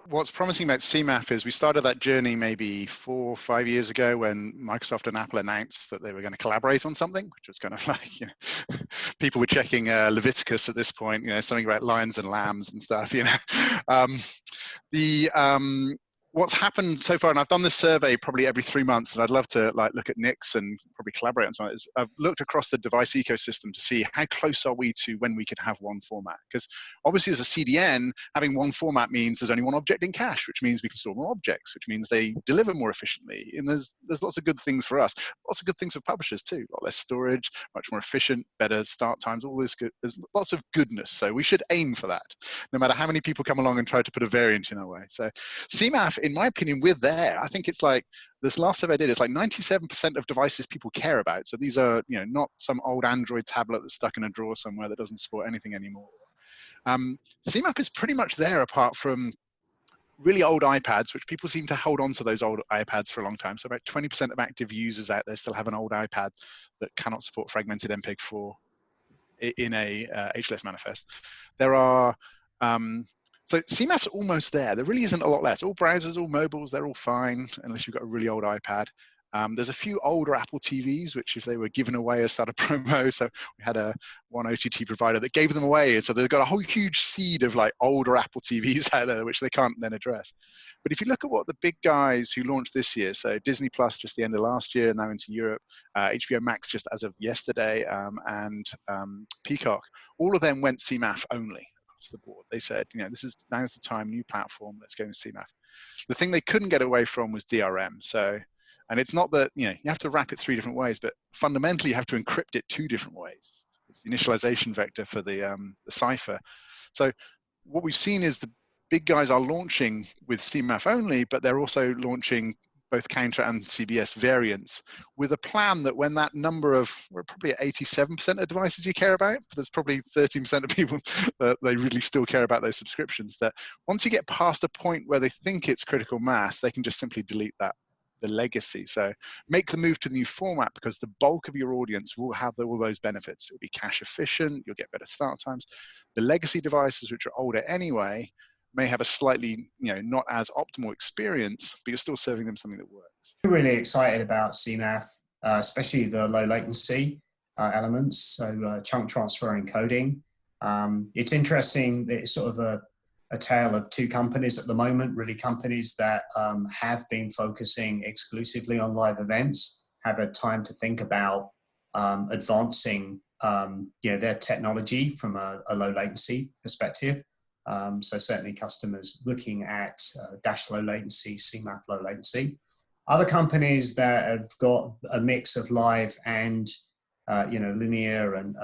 What's promising about CMAF is we started that journey maybe 4 or 5 years ago when Microsoft and Apple announced that they were going to collaborate on something, which was kind of like, people were checking Leviticus at this point, something about lions and lambs and stuff, the what's happened so far, and I've done this survey probably every 3 months, and I'd love to look at Nick's and probably collaborate on something, is I've looked across the device ecosystem to see how close are we to when we could have one format. Because obviously as a CDN, having one format means there's only one object in cache, which means we can store more objects, which means they deliver more efficiently. And there's lots of good things for us, lots of good things for publishers too, a lot less storage, much more efficient, better start times, all this good. There's lots of goodness. So we should aim for that, no matter how many people come along and try to put a variant in our way. So CMAF, in my opinion, we're there. I think it's like, this last survey I did, it's like 97% of devices people care about. So these are, not some old Android tablet that's stuck in a drawer somewhere that doesn't support anything anymore. CMAP is pretty much there, apart from really old iPads, which people seem to hold on to those old iPads for a long time. So about 20% of active users out there still have an old iPad that cannot support fragmented MPEG-4 in a HLS manifest. There are, so CMAF's almost there. There really isn't a lot left. All browsers, all mobiles, they're all fine, unless you've got a really old iPad. There's a few older Apple TVs, which if they were given away as starter promo, so we had one OTT provider that gave them away. And so they've got a whole huge seed of older Apple TVs out there, which they can't then address. But if you look at what the big guys who launched this year, so Disney Plus just the end of last year, now into Europe, HBO Max just as of yesterday, and Peacock, all of them went CMAF only. The board. They said, now's the time, new platform, let's go with CMAF. The thing they couldn't get away from was DRM. So, and it's not that, you have to wrap it 3 different ways, but fundamentally you have to encrypt it 2 different ways. It's the initialization vector for the cipher. So what we've seen is the big guys are launching with CMAF only, but they're also launching both counter and CBS variants with a plan that when that number of, we're probably at 87% of devices you care about, but there's probably 13% of people that they really still care about those subscriptions, that once you get past a point where they think it's critical mass, they can just simply delete the legacy. So make the move to the new format, because the bulk of your audience will have all those benefits. It'll be cache efficient, you'll get better start times. The legacy devices, which are older anyway, may have a slightly, not as optimal experience, but you're still serving them something that works. I'm really excited about CMAF, especially the low latency elements, so chunk transfer encoding. It's interesting that it's sort of a tale of 2 companies at the moment, really companies that have been focusing exclusively on live events, have had time to think about advancing their technology from a low latency perspective. So certainly customers looking at dash low latency, CMAF low latency. Other companies that have got a mix of live and linear and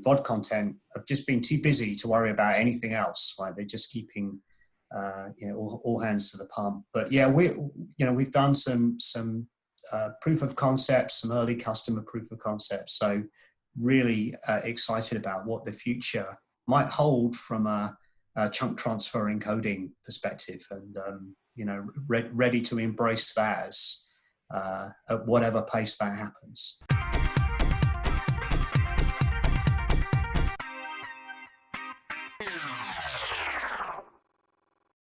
VOD content have just been too busy to worry about anything else. Right? They're just keeping all hands to the pump. But yeah, we've done some proof of concepts, some early customer proof of concepts. So really excited about what the future might hold from a chunk transfer encoding perspective, and ready to embrace that as at whatever pace that happens.